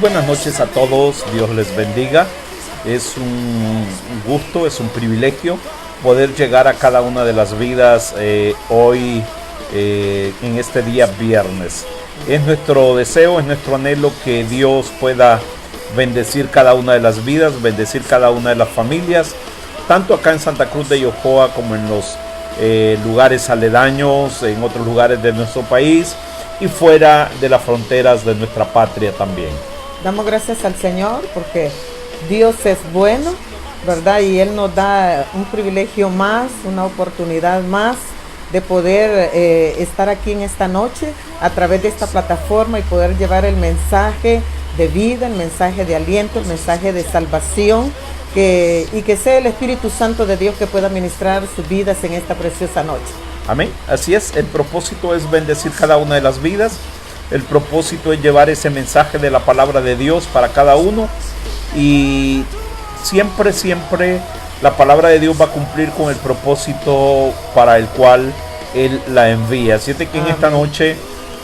buenas noches a todos, Dios les bendiga. Es un gusto, es un privilegio poder llegar a cada una de las vidas hoy en este día viernes. Es nuestro deseo, es nuestro anhelo que Dios pueda bendecir cada una de las vidas, bendecir cada una de las familias, tanto acá en Santa Cruz de Yojoa como en los lugares aledaños, en otros lugares de nuestro país y fuera de las fronteras de nuestra patria también. Damos gracias al Señor porque Dios es bueno, ¿verdad? Y Él nos da un privilegio más, una oportunidad más de poder estar aquí en esta noche a través de esta plataforma y poder llevar el mensaje de vida, el mensaje de aliento, el mensaje de salvación, y que sea el Espíritu Santo de Dios que pueda ministrar sus vidas en esta preciosa noche. Amén, así es, el propósito es bendecir cada una de las vidas, el propósito es llevar ese mensaje de la palabra de Dios para cada uno y siempre la palabra de Dios va a cumplir con el propósito para el cual Él la envía. Así es que en esta noche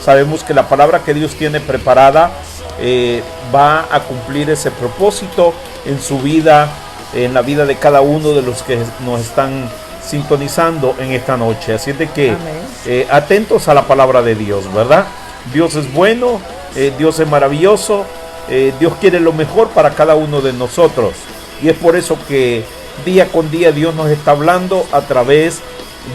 sabemos que la palabra que Dios tiene preparada va a cumplir ese propósito en su vida, en la vida de cada uno de los que nos están sintonizando en esta noche. Así es de que atentos a la palabra de Dios, ¿verdad? Dios es bueno, Dios es maravilloso, Dios quiere lo mejor para cada uno de nosotros y es por eso que día con día Dios nos está hablando a través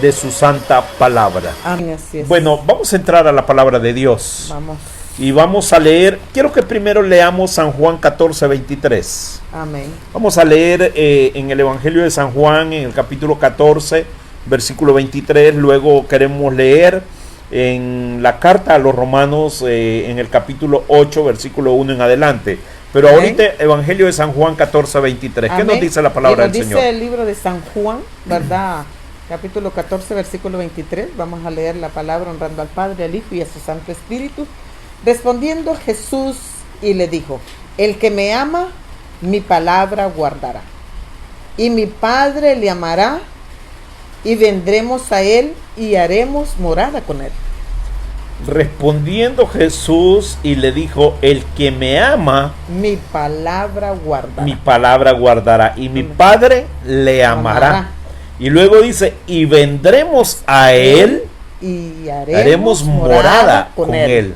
de su santa palabra. Amén, así es. Bueno, vamos a entrar a la palabra de Dios. Vamos. Y vamos a leer, quiero que primero leamos San Juan 14, 23. Amén. Vamos a leer en el Evangelio de San Juan, en el capítulo 14, versículo 23. Luego queremos leer en la carta a los Romanos, en el capítulo 8, versículo 1 en adelante. Pero ahorita, Evangelio de San Juan 14, 23. ¿Qué nos dice la palabra del Señor? Dice el libro de San Juan, ¿verdad? Capítulo 14, versículo 23. Vamos a leer la palabra honrando al Padre, al Hijo y a su Santo Espíritu. Respondiendo Jesús y le dijo: el que me ama, mi palabra guardará. Y mi Padre le amará, y vendremos a él y haremos morada con él. Respondiendo Jesús y le dijo: el que me ama, mi palabra guardará. Mi palabra guardará. Y mi Padre le amará. Y luego dice: y vendremos a él y haremos morada con él.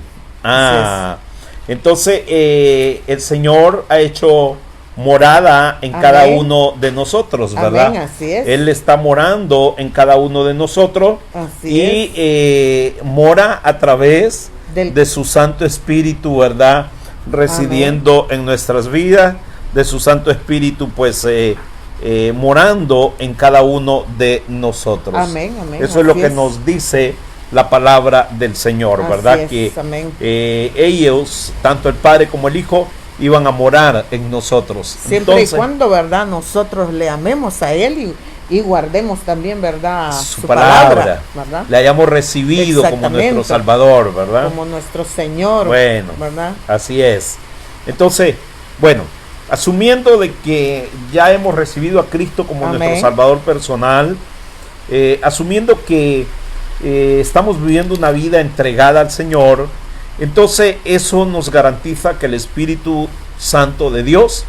Entonces el Señor ha hecho morada en cada uno de nosotros, ¿verdad? Amén, así es. Él está morando en cada uno de nosotros y mora a través de su Santo Espíritu, ¿verdad? Residiendo en nuestras vidas, de su Santo Espíritu, pues morando en cada uno de nosotros. Amén, amén. Eso es lo que nos dice la palabra del Señor, ¿verdad? Que ellos, tanto el Padre como el Hijo, iban a morar en nosotros. Siempre y cuando, ¿verdad? Nosotros le amemos a Él y guardemos también, ¿verdad? Su palabra, ¿verdad? Le hayamos recibido como nuestro Salvador, ¿verdad? Como nuestro Señor, bueno, ¿verdad? Así es. Entonces, bueno, asumiendo de que ya hemos recibido a Cristo como nuestro Salvador personal, asumiendo que estamos viviendo una vida entregada al Señor, entonces eso nos garantiza que el Espíritu Santo de Dios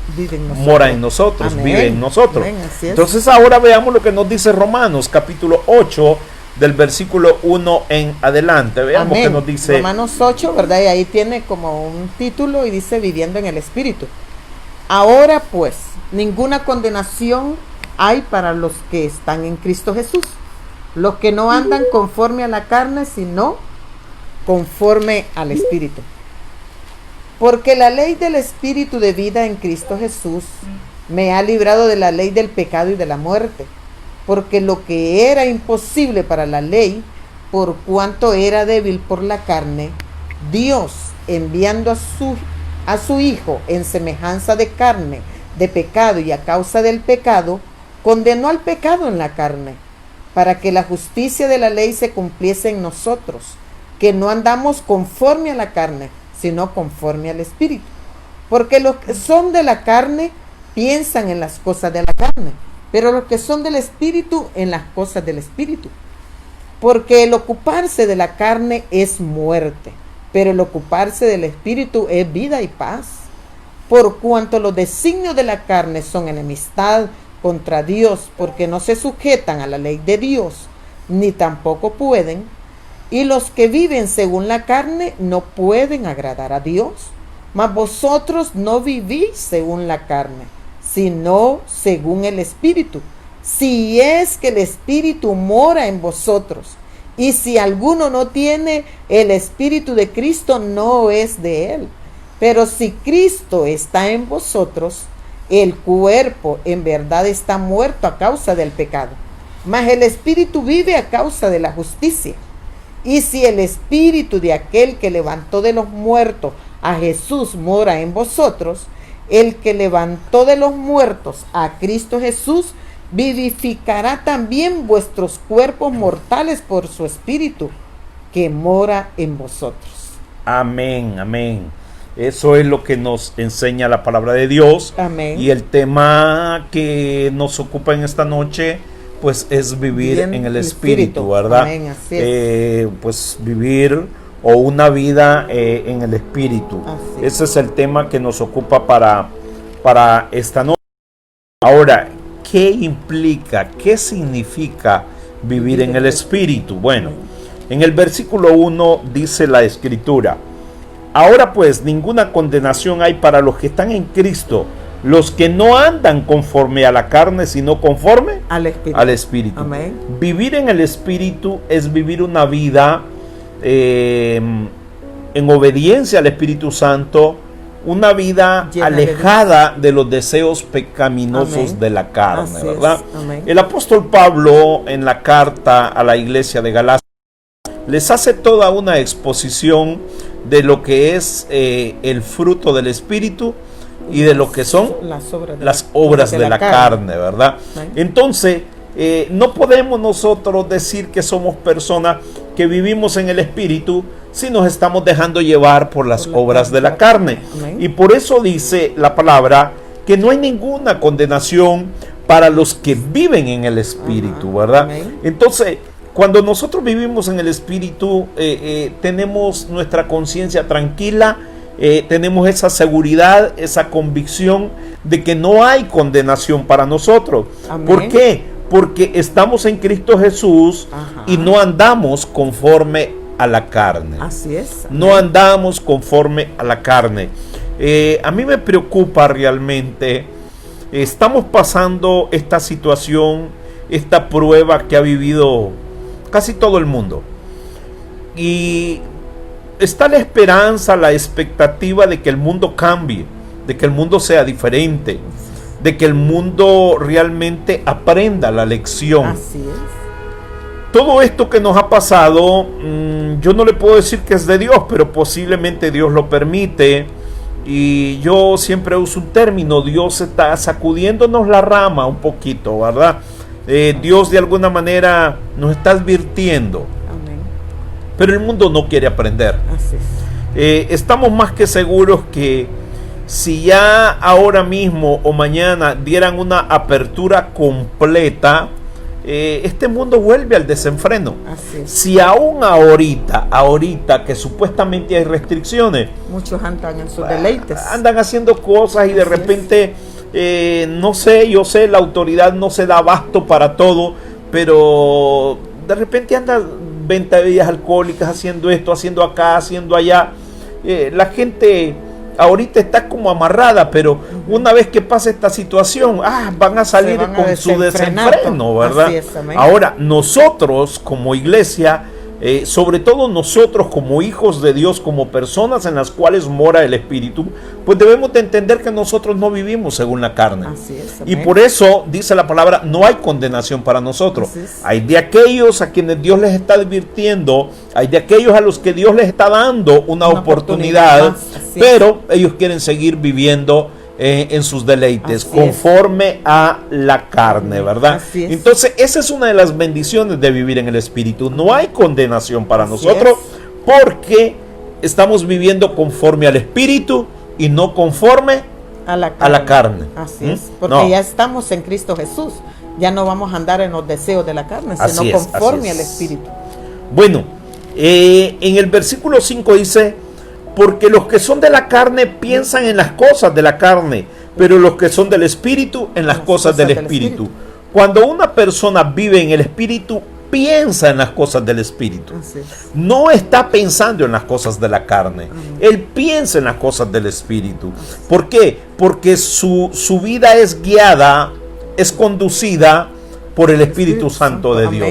mora en nosotros, vive en nosotros. Entonces ahora veamos lo que nos dice Romanos capítulo 8 del versículo 1 en adelante. Veamos qué nos dice Romanos 8, ¿verdad? Y ahí tiene como un título y dice: viviendo en el Espíritu. Ahora pues, ninguna condenación hay para los que están en Cristo Jesús, los que no andan conforme a la carne, sino conforme al Espíritu. Porque la ley del Espíritu de vida en Cristo Jesús me ha librado de la ley del pecado y de la muerte. Porque lo que era imposible para la ley, por cuanto era débil por la carne, Dios, enviando a su Hijo en semejanza de carne, de pecado y a causa del pecado, condenó al pecado en la carne, para que la justicia de la ley se cumpliese en nosotros, que no andamos conforme a la carne, sino conforme al Espíritu. Porque los que son de la carne piensan en las cosas de la carne, pero los que son del Espíritu en las cosas del Espíritu. Porque el ocuparse de la carne es muerte, pero el ocuparse del Espíritu es vida y paz. por cuanto los designios de la carne son enemistad contra Dios, porque no se sujetan a la ley de Dios, ni tampoco pueden, y los que viven según la carne no pueden agradar a Dios. Mas vosotros no vivís según la carne, sino según el Espíritu, si es que el Espíritu mora en vosotros. Y si alguno no tiene el Espíritu de Cristo, no es de él. Pero si Cristo está en vosotros, el cuerpo en verdad está muerto a causa del pecado, mas el Espíritu vive a causa de la justicia. Y si el Espíritu de aquel que levantó de los muertos a Jesús mora en vosotros, el que levantó de los muertos a Cristo Jesús vivificará también vuestros cuerpos mortales por su Espíritu que mora en vosotros. Amén, amén. Eso es lo que nos enseña la palabra de Dios. Amén. Y el tema que nos ocupa en esta noche, pues es vivir Bien, en el Espíritu, ¿verdad? Amén, así es. Pues vivir o una vida en el Espíritu. Así Ese es el tema que nos ocupa para esta noche. Ahora, ¿qué implica? ¿Qué significa vivir en el Espíritu? Bueno, en el versículo 1 dice la Escritura: ahora pues ninguna condenación hay para los que están en Cristo, los que no andan conforme a la carne, sino conforme al Espíritu. Amén. Vivir en el Espíritu es vivir una vida en obediencia al Espíritu Santo, una vida llena alejada de los deseos pecaminosos Amén. de la carne, Así ¿verdad? es. Amén. El apóstol Pablo, en la carta a la iglesia de Galacia, les hace toda una exposición de lo que es el fruto del Espíritu y de lo que son las obras de la carne, ¿verdad? Amén. Entonces, no podemos nosotros decir que somos personas que vivimos en el Espíritu si nos estamos dejando llevar por las obras de la carne. Amén. Y por eso dice la palabra que no hay ninguna condenación para los que viven en el Espíritu, ¿verdad? Amén. Entonces, cuando nosotros vivimos en el Espíritu, tenemos nuestra conciencia tranquila, tenemos esa seguridad, esa convicción de que no hay condenación para nosotros. Amén. ¿Por qué? Porque estamos en Cristo Jesús. Ajá. Y no andamos conforme a la carne. Así es. No andamos conforme a la carne. A mí me preocupa realmente. Estamos pasando esta situación, esta prueba que ha vivido casi todo el mundo. Y está la esperanza, la expectativa de que el mundo cambie, de que el mundo sea diferente, de que el mundo realmente aprenda la lección. Así es. Todo esto que nos ha pasado, yo no le puedo decir que es de Dios, pero posiblemente Dios lo permite. Y yo siempre uso un término: Dios está sacudiéndonos la rama un poquito, ¿verdad? Dios de alguna manera nos está advirtiendo. Amén. Pero el mundo no quiere aprender. Así es. Estamos más que seguros que si ya ahora mismo o mañana dieran una apertura completa, este mundo vuelve al desenfreno. Así es. Si aún ahorita que supuestamente hay restricciones, Muchos andan en sus deleites. andan haciendo cosas y de Así repente, no sé, yo sé, la autoridad no se da abasto para todo, pero de repente anda venta de bebidas alcohólicas, haciendo esto, haciendo acá, haciendo allá. La gente ahorita está como amarrada, pero una vez que pase esta situación, van a salir con su desenfreno, ¿verdad? Así es, amén. Ahora, nosotros como iglesia, sobre todo nosotros como hijos de Dios, como personas en las cuales mora el Espíritu, pues debemos de entender que nosotros no vivimos según la carne. Así es, Y amén. por eso dice la palabra: no hay condenación para nosotros. Así es. Hay de aquellos a quienes Dios les está advirtiendo, hay de aquellos a los que Dios les está dando una oportunidad, más, así pero ellos quieren seguir viviendo en sus deleites, Así conforme a la carne, ¿verdad? Así es. Entonces, esa es una de las bendiciones de vivir en el Espíritu. No hay condenación para Así nosotros, porque estamos viviendo conforme al Espíritu y no conforme a la carne. Así es, porque ya estamos en Cristo Jesús. Ya no vamos a andar en los deseos de la carne, Así sino así conforme es. al Espíritu. Bueno, en el versículo 5 dice: porque los que son de la carne piensan en las cosas de la carne, pero los que son del Espíritu en las cosas del Espíritu. Cuando una persona vive en el Espíritu, piensa en las cosas del Espíritu. No está pensando en las cosas de la carne. Él piensa en las cosas del Espíritu. ¿Por qué? Porque su vida es guiada, es conducida por el Espíritu Santo de Dios.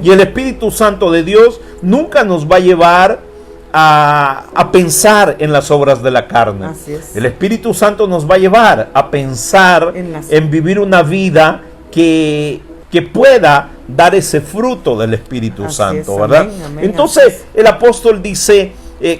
Y el Espíritu Santo de Dios nunca nos va a llevar a pensar en las obras de la carne. El Espíritu Santo nos va a llevar a pensar en vivir una vida que pueda dar ese fruto del Espíritu Santo, ¿verdad? Entonces el apóstol dice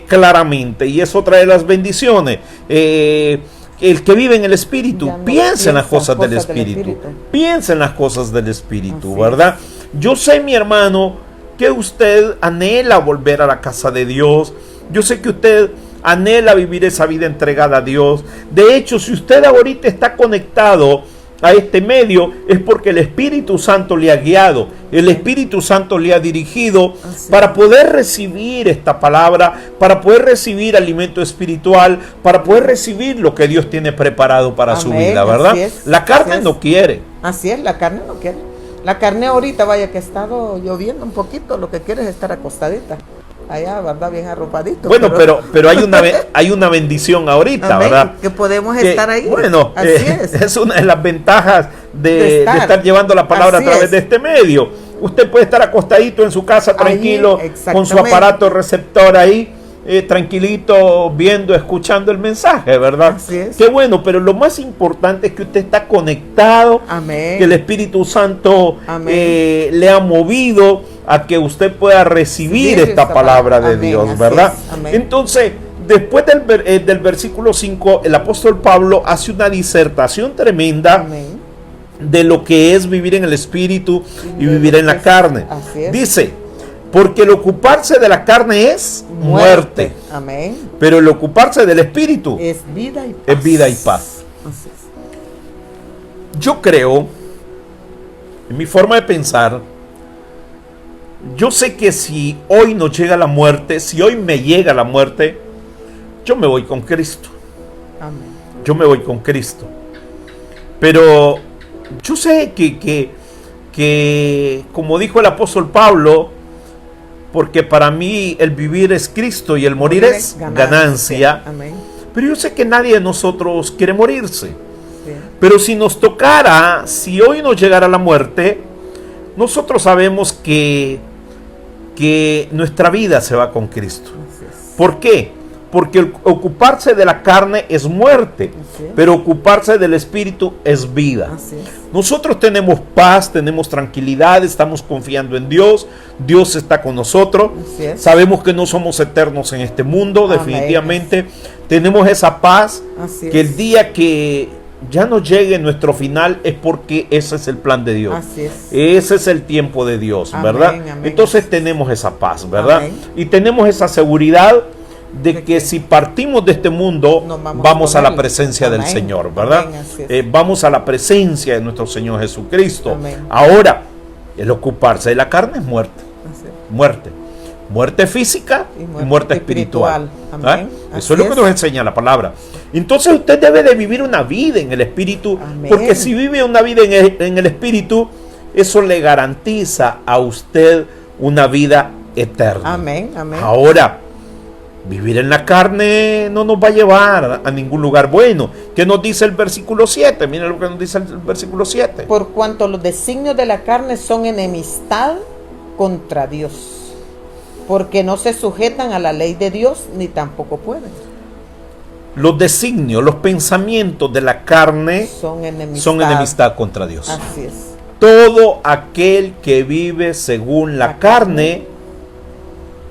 claramente, y es otra de las bendiciones, el que vive en el Espíritu piensa en las cosas del Espíritu, piensa en las cosas del Espíritu, ¿verdad? Yo sé, mi hermano, que usted anhela volver a la casa de Dios. Yo sé que usted anhela vivir esa vida entregada a Dios. De hecho, si usted ahorita está conectado a este medio, es porque el Espíritu Santo le ha guiado, el Espíritu Santo le ha dirigido para poder recibir esta palabra, para poder recibir alimento espiritual, para poder recibir lo que Dios tiene preparado para su vida, ¿verdad? La carne no quiere. Así es, la carne no quiere. La carne ahorita, vaya que ha estado lloviendo un poquito, lo que quiere es estar acostadita. Allá, ¿verdad? Bien arropadito. Bueno, pero hay una bendición ahorita, ¿verdad? Que podemos estar ahí. Bueno, es una de las ventajas de estar llevando la palabra a través de este medio. Usted puede estar acostadito en su casa tranquilo, con su aparato receptor ahí, tranquilito, viendo, escuchando el mensaje, ¿verdad? Así es. Qué bueno, pero lo más importante es que usted está conectado, que el Espíritu Santo le ha movido a que usted pueda recibir esta palabra de Dios, ¿verdad? Entonces, después del versículo 5, el apóstol Pablo hace una disertación tremenda de lo que es vivir en el Espíritu y vivir en la carne. Dice, porque el ocuparse de la carne es muerte. Pero el ocuparse del Espíritu es vida y paz. Es vida y paz. Yo creo, en mi forma de pensar, yo sé que si hoy nos llega la muerte, si hoy me llega la muerte, yo me voy con Cristo. Yo me voy con Cristo. Pero yo sé que como dijo el apóstol Pablo, porque para mí el vivir es Cristo y el morir es ganancia. Pero yo sé que nadie de nosotros quiere morirse. Pero si nos tocara, si hoy nos llegara la muerte, nosotros sabemos que nuestra vida se va con Cristo. ¿Por qué? Porque el ocuparse de la carne es muerte, pero ocuparse del Espíritu es vida. Nosotros tenemos paz, tenemos tranquilidad, estamos confiando en Dios, Dios está con nosotros, sabemos que no somos eternos en este mundo, definitivamente tenemos esa paz, que el día que ya nos llegue nuestro final es porque ese es el plan de Dios. Ese es el tiempo de Dios, ¿verdad? Entonces tenemos esa paz, ¿verdad? Y tenemos esa seguridad de que si partimos de este mundo, vamos a la presencia del Señor, ¿verdad? Vamos a la presencia de nuestro Señor Jesucristo. Ahora, el ocuparse de la carne es muerte. Muerte física y muerte espiritual. Eso es lo que nos enseña la palabra. Entonces usted debe de vivir una vida en el Espíritu, porque si vive una vida en el Espíritu, eso le garantiza a usted una vida eterna. Ahora, vivir en la carne no nos va a llevar a ningún lugar bueno. ¿Qué nos dice el versículo 7? Miren lo que nos dice el versículo 7. Por cuanto los designios de la carne son enemistad contra Dios, porque no se sujetan a la ley de Dios, ni tampoco pueden. Los designios, los pensamientos de la carne son enemistad contra Dios. Así es. Todo aquel que vive según la carne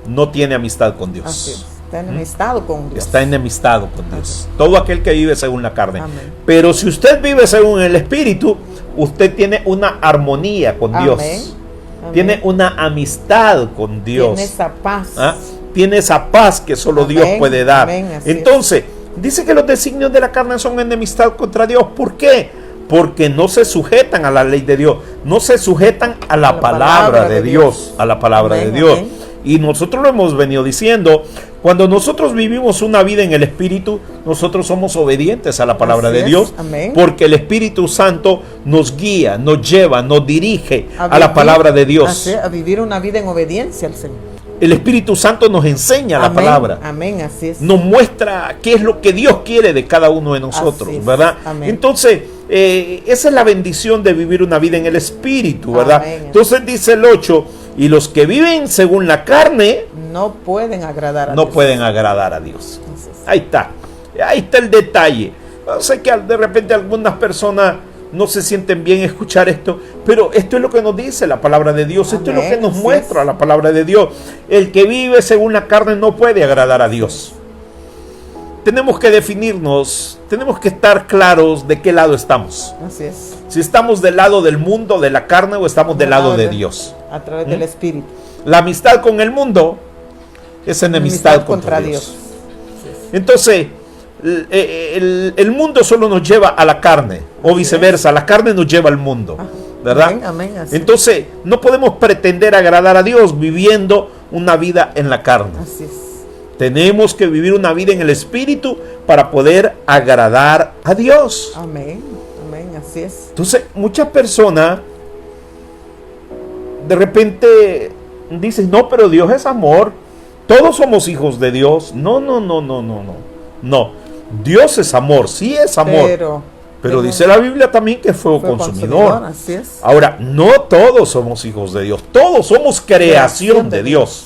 no tiene amistad con Dios. Así es. Está enemistado con Dios. Está enemistado con Dios. Todo aquel que vive según la carne. Pero si usted vive según el Espíritu, usted tiene una armonía con Dios. Tiene una amistad con Dios. Tiene esa paz. Tiene esa paz que solo Dios puede dar. Entonces, dice que los designios de la carne son enemistad contra Dios. ¿Por qué? Porque no se sujetan a la ley de Dios. No se sujetan a la palabra de Dios. A la palabra de Dios. Y nosotros lo hemos venido diciendo. Cuando nosotros vivimos una vida en el Espíritu, nosotros somos obedientes a la palabra Así de es. Dios, Amén. porque el Espíritu Santo nos guía, nos lleva, nos dirige a la vivir- palabra de Dios. así, a vivir una vida en obediencia al Señor. El Espíritu Santo nos enseña la Amén, palabra. Amén, así es. Nos muestra qué es lo que Dios quiere de cada uno de nosotros, Así es. ¿verdad? Amén. Entonces, esa es la bendición de vivir una vida en el Espíritu, ¿verdad? Amén. Entonces dice el 8, y los que viven según la carne No pueden agradar a no Dios. pueden agradar a Dios. Así es. Ahí está el detalle. Yo sé que de repente algunas personas no se sienten bien escuchar esto, pero esto es lo que nos dice la palabra de Dios, esto es lo que Amén, nos así muestra es. la palabra de Dios. El que vive según la carne no puede agradar a Dios. Tenemos que definirnos, tenemos que estar claros de qué lado estamos. Así es. Si estamos del lado del mundo, de la carne, o estamos del lado de Dios. A través del Espíritu. La amistad con el mundo es enemistad contra Dios. Entonces, el mundo solo nos lleva a la carne, o viceversa, la carne nos lleva al mundo, ¿verdad? Amén, amén, así es. Entonces, no podemos pretender agradar a Dios viviendo una vida en la carne. Así es. Tenemos que vivir una vida en el Espíritu para poder agradar a Dios. Amén, amén, así es. Entonces, muchas personas de repente dicen, no, pero Dios es amor. Todos somos hijos de Dios. No. No. Dios es amor, sí es amor. Pero dice la Biblia también que es fuego consumidor. Así es. Ahora, no todos somos hijos de Dios. Todos somos creación de Dios.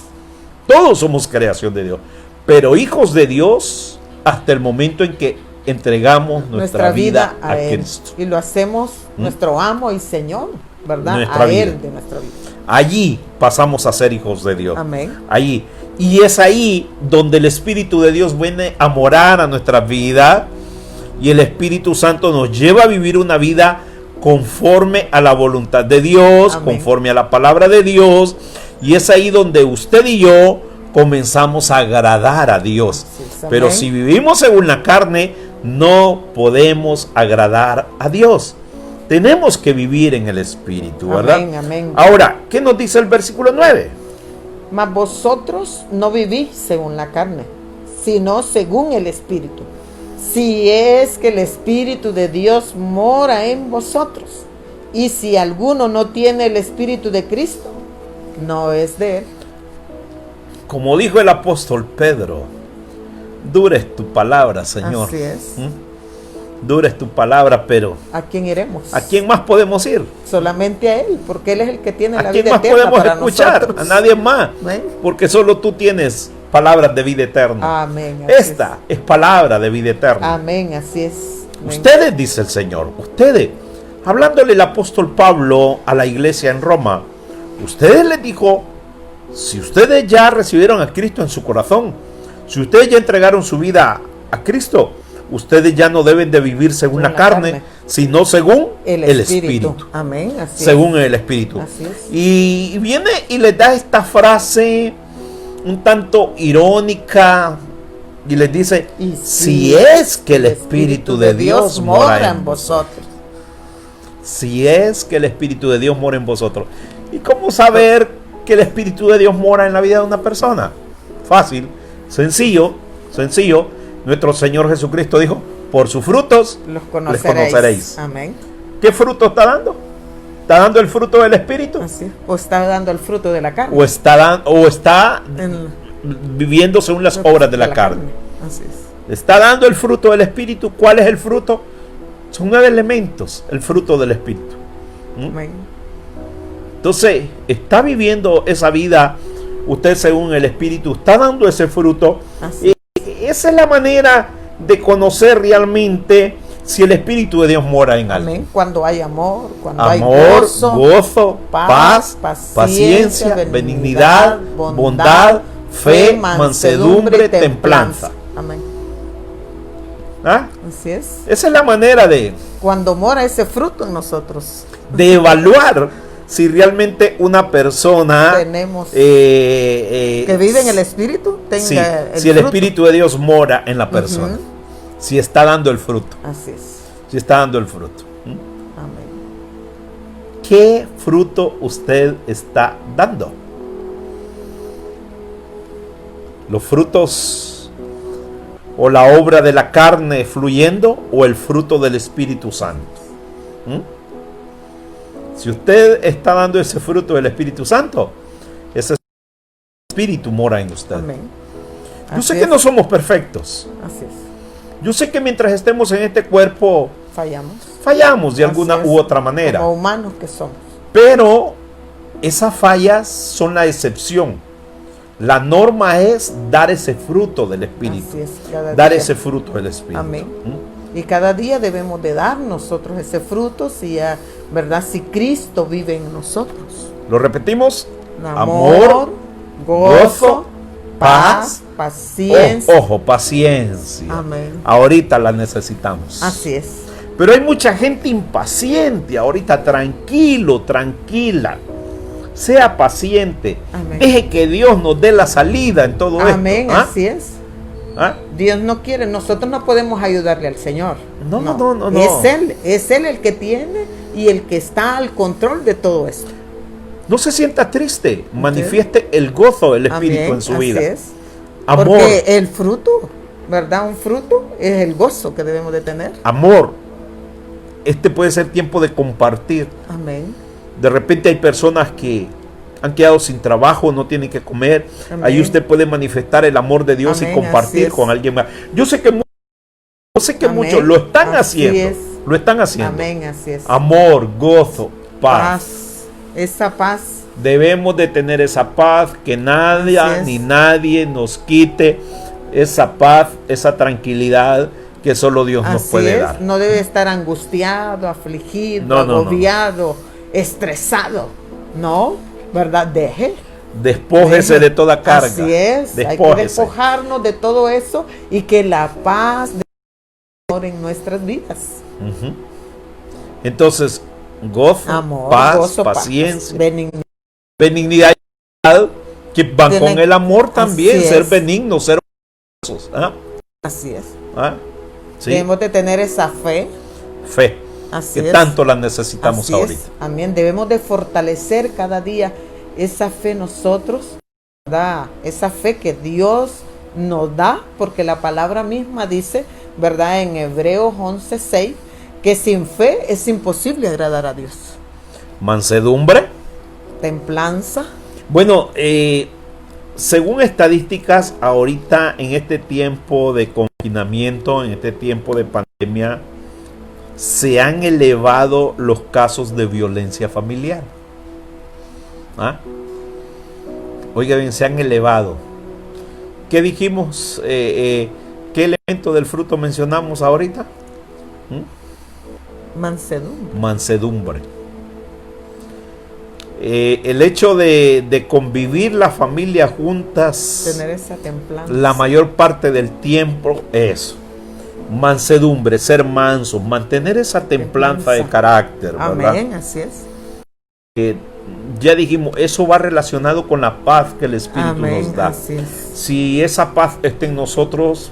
Todos somos creación de Dios. Pero hijos de Dios hasta el momento en que entregamos nuestra vida a Él. Cristo. Y lo hacemos nuestro amo y Señor, ¿verdad? Nuestra a vida. Él de nuestra vida. Allí pasamos a ser hijos de Dios. Amén. Allí. Y es ahí donde el Espíritu de Dios viene a morar a nuestra vida. Y el Espíritu Santo nos lleva a vivir una vida conforme a la voluntad de Dios, Amén. conforme a la palabra de Dios. Y es ahí donde usted y yo comenzamos a agradar a Dios. Así es, amén. Pero si vivimos según la carne, no podemos agradar a Dios. Tenemos que vivir en el Espíritu, ¿verdad? Amén, amén. Ahora, ¿qué nos dice el versículo 9? Mas vosotros no vivís según la carne, sino según el Espíritu. Si es que el Espíritu de Dios mora en vosotros. Y si alguno no tiene el Espíritu de Cristo, no es de él. Como dijo el apóstol Pedro, dura es tu palabra, Señor. Así es. Dura es tu palabra, pero ¿A quién iremos? ¿a quién más podemos ir? Solamente a Él, porque Él es el que tiene la ¿A quién vida más eterna podemos para escuchar? nosotros. A nadie más. Amén. Porque solo tú tienes palabras de vida eterna. Amén. Así Esta es palabra de vida es. eterna. Amén, así es. Amén. Ustedes, dice el Señor, ustedes, hablándole el apóstol Pablo a la iglesia en Roma, ustedes les dijo, si ustedes ya recibieron a Cristo en su corazón, si ustedes ya entregaron su vida a Cristo, ustedes ya no deben de vivir según la carne, sino según el Espíritu. Amén, así Según el Espíritu. Así es. Y viene y les da esta frase un tanto irónica y les dice, Y si es que el Espíritu de Dios mora en vosotros. Si es que el Espíritu de Dios mora en vosotros. ¿Y cómo saber que el Espíritu de Dios mora en la vida de una persona? Fácil, sencillo. Nuestro Señor Jesucristo dijo, por sus frutos Los les conoceréis. Amén. ¿Qué fruto está dando? ¿Está dando el fruto del Espíritu? Así es. O está dando el fruto de la carne. ¿O está En- viviendo según las obras de la carne? Así es. ¿Está dando el fruto del Espíritu? ¿Cuál es el fruto? Son 9 elementos, el fruto del Espíritu. Amén. Entonces, ¿está viviendo esa vida usted según el Espíritu? ¿Está dando ese fruto? Así Esa es la manera de conocer realmente si el Espíritu de Dios mora en alguien. Amén. Cuando hay amor, cuando hay Amor, gozo, gozo, paz, paciencia, paciencia, benignidad, bondad, fe, mansedumbre, templanza. Amén. ¿Ah? Así es. Esa es la manera de Cuando mora ese fruto en nosotros, evaluar si realmente una persona tenemos que vive en el Espíritu, tenga sí, el si el fruto. Espíritu de Dios mora en la persona, Ujú. si está dando el fruto, Así es. si está dando el fruto. Amén. ¿Qué fruto usted está dando? Los frutos o la obra de la carne fluyendo o el fruto del Espíritu Santo. Si usted está dando ese fruto del Espíritu Santo, ese Espíritu mora en usted. Amén. Yo sé que no somos perfectos. Así es. Yo sé que mientras estemos en este cuerpo fallamos de alguna u otra manera. Como humanos que somos. Pero esas fallas son la excepción. La norma es dar ese fruto del Espíritu. Así es, dar ese fruto del Espíritu. Amén. Y cada día debemos de dar nosotros ese fruto, ¿verdad? Si Cristo vive en nosotros. Lo repetimos. Amor, gozo, paz, paciencia. Ojo, paciencia. Amén. Ahorita la necesitamos. Así es. Pero hay mucha gente impaciente. Ahorita tranquilo, tranquila. Sea paciente. Amén. Deje que Dios nos dé la salida en todo esto. Amén, así es. ¿Ah? Dios no quiere, nosotros no podemos ayudarle al Señor. No. Es Él el que tiene y el que está al control de todo esto. No se sienta triste, manifieste el gozo del Espíritu Amén, en su vida. Así es. Amor. Porque el fruto, ¿verdad? Un fruto es el gozo que debemos de tener. Amor. Este puede ser tiempo de compartir. Amén. De repente hay personas que han quedado sin trabajo, no tienen que comer. Amén. Ahí usted puede manifestar el amor de Dios. Amén, y compartir con alguien más. Yo sé que muchos lo están haciendo. Lo están haciendo. Amén, así es. Amor, gozo, paz. Esa paz. Debemos de tener esa paz, que nadie ni nadie nos quite esa paz, esa tranquilidad que solo Dios nos puede dar. No debe estar angustiado, afligido, agobiado, estresado. No, ¿verdad? Despójese de toda carga. Así es. Hay que despojarnos de todo eso y que la paz de Dios en nuestras vidas. Entonces, gozo, amor, paz, paciencia, benignidad, que van con el amor también, ser benignos, ser gozosos. Así es. ¿Sí? Debemos de tener esa fe. Así que tanto la necesitamos ahorita. Amén. Debemos de fortalecer cada día esa fe nosotros, ¿verdad? Esa fe que Dios nos da, porque la palabra misma dice, ¿verdad? En Hebreos 11:6, que sin fe es imposible agradar a Dios. Mansedumbre. Templanza. Bueno, según estadísticas, ahorita en este tiempo de confinamiento, en este tiempo de pandemia, se han elevado los casos de violencia familiar. Oiga bien, se han elevado. ¿Qué dijimos? ¿Qué elemento del fruto mencionamos ahorita? Mansedumbre. El hecho de convivir la familia juntas, tener esa templanza, la mayor parte del tiempo, eso. Mansedumbre, ser manso, mantener esa templanza de carácter, ¿verdad? Amén, así es. Ya dijimos, eso va relacionado con la paz que el Espíritu nos da. Así es. Si esa paz está en nosotros,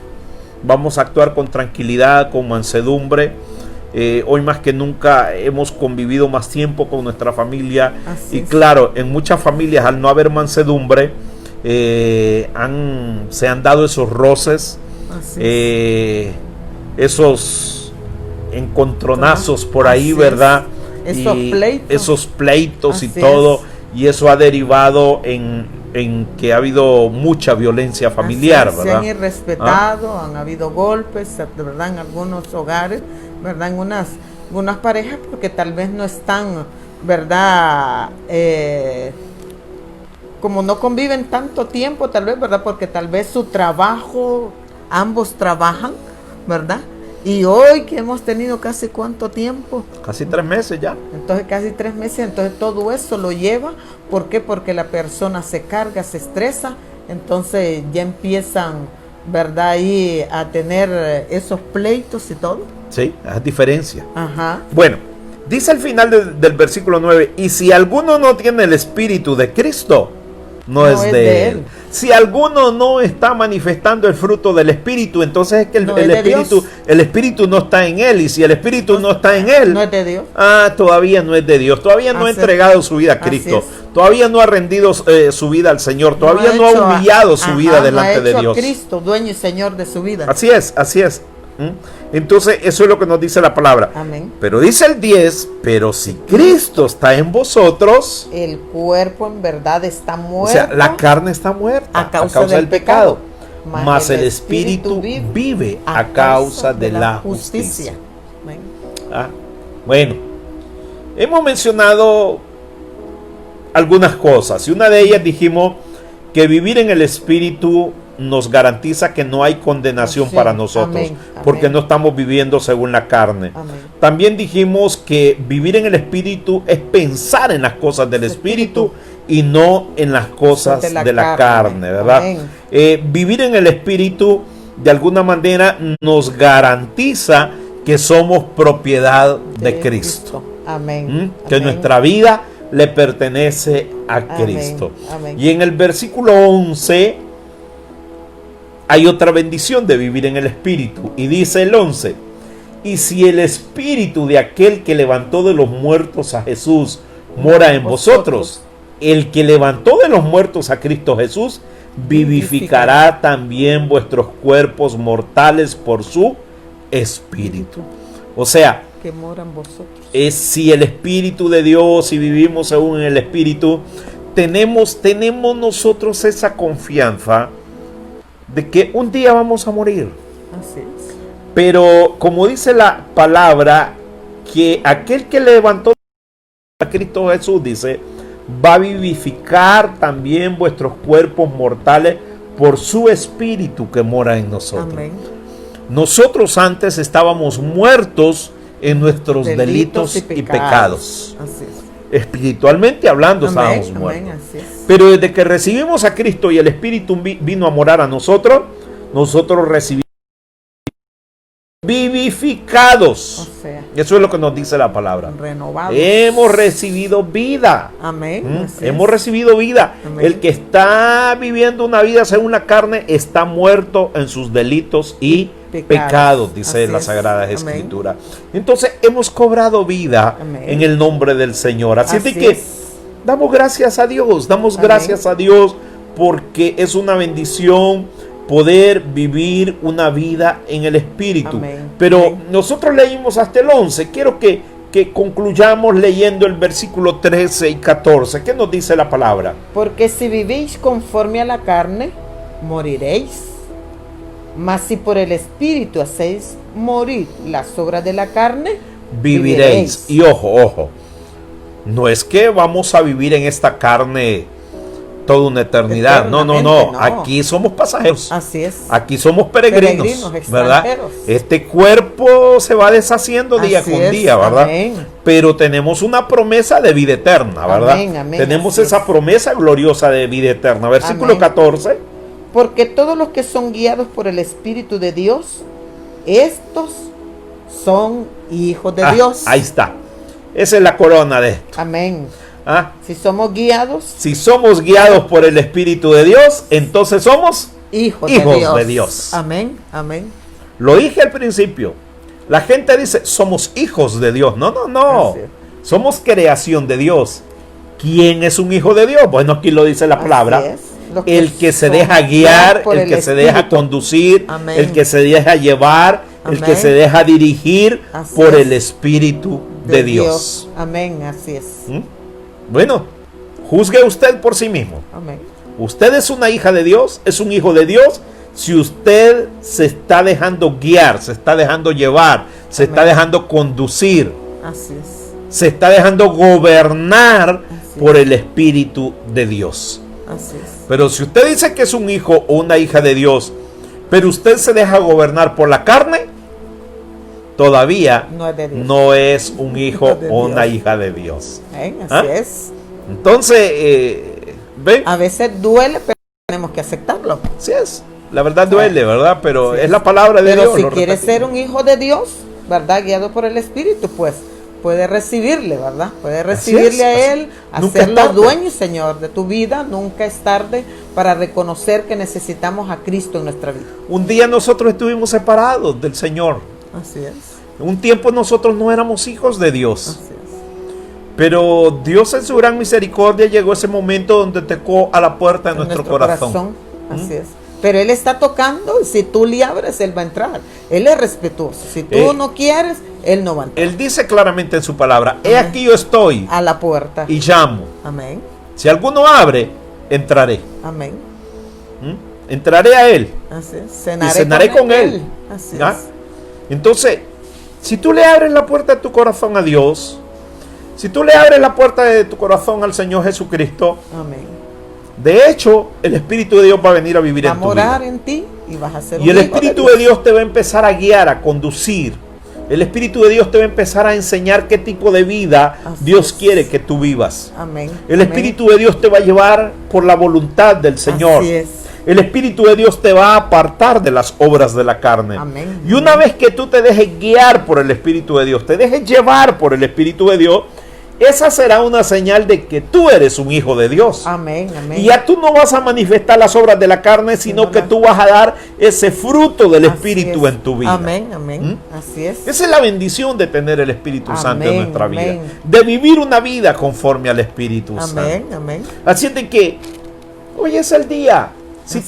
vamos a actuar con tranquilidad, con mansedumbre. Hoy más que nunca hemos convivido más tiempo con nuestra familia. Así es. Claro, en muchas familias, al no haber mansedumbre, se han dado esos roces, esos encontronazos por ahí, ¿verdad? Esos pleitos y todo, y eso ha derivado en que ha habido mucha violencia familiar, ¿verdad? Se han irrespetado, han habido golpes, ¿verdad? En algunos hogares, ¿verdad? En unas parejas, porque tal vez no están, ¿verdad? Como no conviven tanto tiempo, tal vez, ¿verdad? Porque tal vez su trabajo, ambos trabajan, ¿verdad? Y hoy que hemos tenido casi ¿cuánto tiempo? Casi 3 meses ya. Entonces casi 3 meses, entonces todo eso lo lleva. ¿Por qué? Porque la persona se carga, se estresa, entonces ya empiezan, ¿verdad? Ahí a tener esos pleitos y todo. Sí, es diferencia. Ajá. Bueno, dice al final del versículo 9, y si alguno no tiene el Espíritu de Cristo, no es de él. Si alguno no está manifestando el fruto del Espíritu, entonces es que el Espíritu no está en él. Y si el Espíritu no está en él, no es de Dios. Todavía no es de Dios. Todavía no ha entregado su vida a Cristo. todavía no ha rendido su vida al Señor, todavía no ha humillado su vida delante de Dios. A Cristo, dueño y Señor de su vida. Así es, así es. Entonces, eso es lo que nos dice la palabra. Amén. Pero dice el 10, pero si Cristo está en vosotros, el cuerpo en verdad está muerto. O sea, la carne está muerta a causa del pecado. Mas el espíritu vive a causa de la justicia. Amén. Bueno, hemos mencionado algunas cosas y una de ellas dijimos que vivir en el espíritu nos garantiza que no hay condenación para nosotros, amén, porque amén. no estamos viviendo según la carne. Amén. También dijimos que vivir en el espíritu es pensar en las cosas del espíritu y no en las cosas de la carne, ¿verdad? Vivir en el espíritu de alguna manera nos garantiza que somos propiedad de Cristo. Amén. Que nuestra vida le pertenece a Cristo. Amén. Y en el versículo 11 hay otra bendición de vivir en el espíritu. Y dice el 11: y si el espíritu de aquel que levantó de los muertos a Jesús mora en vosotros, el que levantó de los muertos a Cristo Jesús vivificará también vuestros cuerpos mortales por su espíritu. O sea, que mora en vosotros. Es si el espíritu de Dios, si vivimos según el espíritu, tenemos nosotros esa confianza de que un día vamos a morir. Así es. Pero como dice la palabra, que aquel que levantó a Cristo Jesús, dice, va a vivificar también vuestros cuerpos mortales por su espíritu que mora en nosotros. Amén. Nosotros antes estábamos muertos en nuestros delitos y pecados. Así es. Espiritualmente hablando, estábamos muertos. Así es. Pero desde que recibimos a Cristo y el Espíritu vino a morar a nosotros recibimos vivificados. O sea, eso es lo que nos dice la palabra. Renovados. Hemos recibido vida. Amén. Hemos recibido vida. Amén. El que está viviendo una vida según la carne está muerto en sus delitos y pecados, dice la Sagrada Escritura. Entonces hemos cobrado vida. Amén. En el nombre del Señor. Así de que es. damos gracias a Dios. Damos Amén. gracias a Dios porque es una bendición poder vivir una vida en el Espíritu. Amén. Pero Amén. nosotros leímos hasta el 11. Quiero que concluyamos leyendo el versículo 13 y 14. ¿Qué nos dice la palabra? Porque si vivís conforme a la carne, moriréis. Mas si por el Espíritu hacéis morir las obras de la carne, viviréis. Y ojo, no es que vamos a vivir en esta carne toda una eternidad. No. Aquí somos pasajeros. Así es. Aquí somos peregrinos, ¿verdad? Extranjeros. Este cuerpo se va deshaciendo día Así con es. día, ¿verdad? Amén. Pero tenemos una promesa de vida eterna, ¿verdad? Amén, amén, tenemos así esa es. promesa gloriosa de vida eterna. Versículo Amén. 14. Porque todos los que son guiados por el Espíritu de Dios, estos son hijos de Dios. Ahí está. Esa es la corona de esto. Amén. ¿Ah? Si somos guiados, Si somos guiados por el Espíritu de Dios, entonces somos hijos de Dios. Amén, amén. Lo dije al principio. La gente dice, somos hijos de Dios. No. Así es. Somos creación de Dios. ¿Quién es un hijo de Dios? Bueno, aquí lo dice la palabra. Así es. El que se deja guiar, por el que se deja Espíritu. conducir, Amén. el que se deja llevar, el que Amén. se deja dirigir Así por es. el Espíritu de Dios. Amén, así es. ¿Mm? Bueno, juzgue usted por sí mismo. Amén. Usted es una hija de Dios, es un hijo de Dios, si usted se está dejando guiar, se está dejando llevar, se Amén. está dejando conducir, Así es. se está dejando gobernar Así por el Espíritu de Dios. Así es. Pero si usted dice que es un hijo o una hija de Dios, pero usted se deja gobernar por la carne, todavía No es de Dios. no es un hijo De o una Dios. hija de Dios. Amén, así ¿Ah? es. Entonces, ¿ven? A veces duele, pero tenemos que aceptarlo. Sí es. La verdad duele, ¿verdad? Pero Sí. es la palabra de Pero Dios. si lo quieres repetimos. ser un hijo de Dios, ¿verdad? Guiado por el Espíritu, pues puede recibirle, ¿verdad? Puede recibirle a Él, Nunca es hacerlo tarde. dueño y Señor de tu vida. Nunca es tarde para reconocer que necesitamos a Cristo en nuestra vida. Un día nosotros estuvimos separados del Señor. Así es. Un tiempo nosotros no éramos hijos de Dios. Así es. Pero Dios en su gran misericordia llegó ese momento donde tocó a la puerta de nuestro corazón. Así es. Pero Él está tocando y si tú le abres, Él va a entrar. Él es respetuoso. Si tú no quieres, Él no va a entrar. Él dice claramente en su palabra, he aquí yo estoy a la puerta y llamo. Amén. Si alguno abre, entraré. Amén. Entraré a Él. Así es. Y cenaré con Él. Así ¿Ya? es. Entonces, si tú le abres la puerta de tu corazón a Dios, si tú le abres la puerta de tu corazón al Señor Jesucristo, Amén. de hecho, el Espíritu de Dios va a venir a vivir Va a en tu vida. morar en ti y vas a ser Y el un hijo Espíritu de Dios te va a empezar a guiar, a conducir. El Espíritu de Dios te va a empezar a enseñar qué tipo de vida Dios quiere que tú vivas. Amén. El Espíritu de Dios te va a llevar por la voluntad del Señor. Así es. El Espíritu de Dios te va a apartar de las obras de la carne. Amén. Y una vez que tú te dejes guiar por el Espíritu de Dios, te dejes llevar por el Espíritu de Dios, esa será una señal de que tú eres un hijo de Dios. Amén, amén. Y ya tú no vas a manifestar las obras de la carne, sino que tú vas a dar ese fruto del Espíritu en tu vida. Amén, amén. Así es. Esa es la bendición de tener el Espíritu Santo en nuestra vida. Amén. De vivir una vida conforme al Espíritu Santo. Amén, amén. Así es de que hoy es el día. Si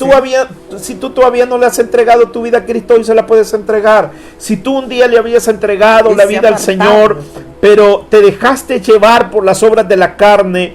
tú todavía no le has entregado tu vida a Cristo, hoy se la puedes entregar. Si tú un día le habías entregado la vida al Señor, pero te dejaste llevar por las obras de la carne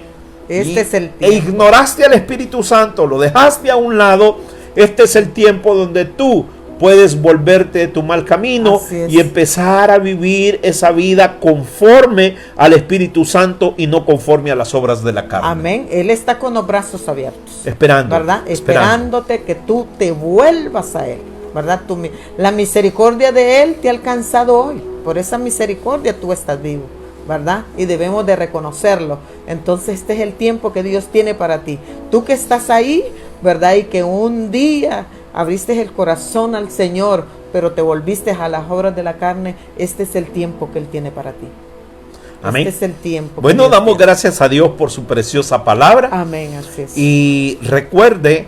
e ignoraste al Espíritu Santo, lo dejaste a un lado, este es el tiempo donde tú puedes volverte de tu mal camino y empezar a vivir esa vida conforme al Espíritu Santo y no conforme a las obras de la carne. Amén. Él está con los brazos abiertos. Esperando. ¿Verdad? Esperándote que tú te vuelvas a Él. ¿Verdad? La misericordia de Él te ha alcanzado hoy. Por esa misericordia tú estás vivo. ¿Verdad? Y debemos de reconocerlo. Entonces este es el tiempo que Dios tiene para ti. Tú que estás ahí, ¿verdad? Y que un día abriste el corazón al Señor, pero te volviste a las obras de la carne, este es el tiempo que Él tiene para ti. Amén. Este es el tiempo. Bueno, damos gracias a Dios por su preciosa palabra. Amén, así es. Y recuerde,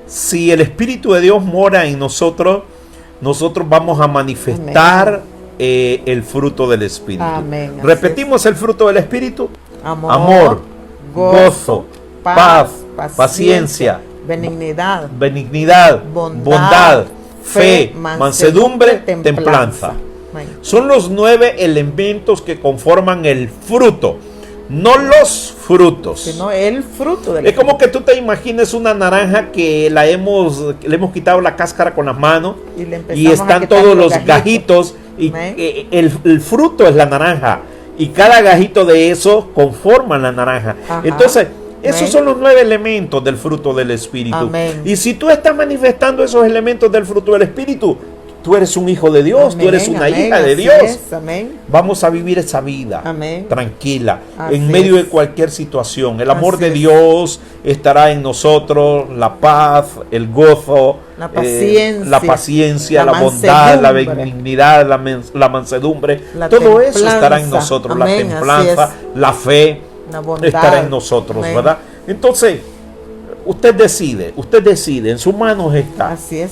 si el Espíritu de Dios mora en nosotros, nosotros vamos a manifestar el fruto del Espíritu. Amén. Repetimos el fruto del Espíritu. Amor, gozo, paz, paciencia, benignidad, bondad, fe, mansedumbre, templanza. Son los 9 elementos que conforman el fruto, no los frutos. Sino el fruto del Es como que tú te imagines una naranja que le hemos quitado la cáscara con las manos y están todos los gajitos y el fruto es la naranja y cada gajito de eso conforma la naranja. Ajá. Entonces, esos son los 9 elementos del fruto del Espíritu. Amén. Y si tú estás manifestando esos elementos del fruto del Espíritu, tú eres un hijo de Dios, tú eres una hija de Dios. Vamos a vivir esa vida tranquila, en medio de cualquier situación. El amor de Dios estará en nosotros, la paz, el gozo, la paciencia, la bondad, la benignidad, la mansedumbre. Todo eso estará en nosotros, la templanza, la fe. Estará en nosotros, ¿verdad? Entonces, usted decide, en sus manos está. Así es.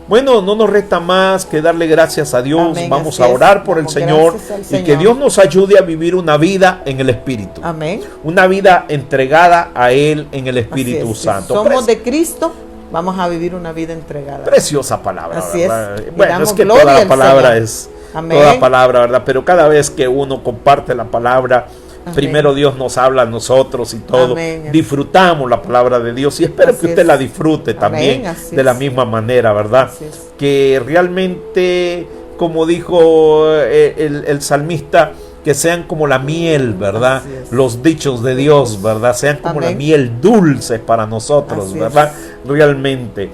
Bueno, no nos resta más que darle gracias a Dios. Amén, vamos a orar por el Señor y que Dios nos ayude a vivir una vida en el Espíritu. Amén. Una vida entregada a Él en el Espíritu Santo. Si somos de Cristo, vamos a vivir una vida entregada. Preciosa palabra. Así ¿verdad? es. Bueno, es que toda la palabra Señor. es Amén. toda palabra, ¿verdad? Pero cada vez que uno comparte la palabra, Amén. Primero Dios nos habla a nosotros y todo. Amén. Disfrutamos la palabra de Dios y espero que usted la disfrute también de la misma manera, ¿verdad? Que realmente, como dijo el salmista, que sean como la miel, ¿verdad? Los dichos de Dios, ¿verdad? Sean como la miel dulce para nosotros, ¿verdad? Realmente.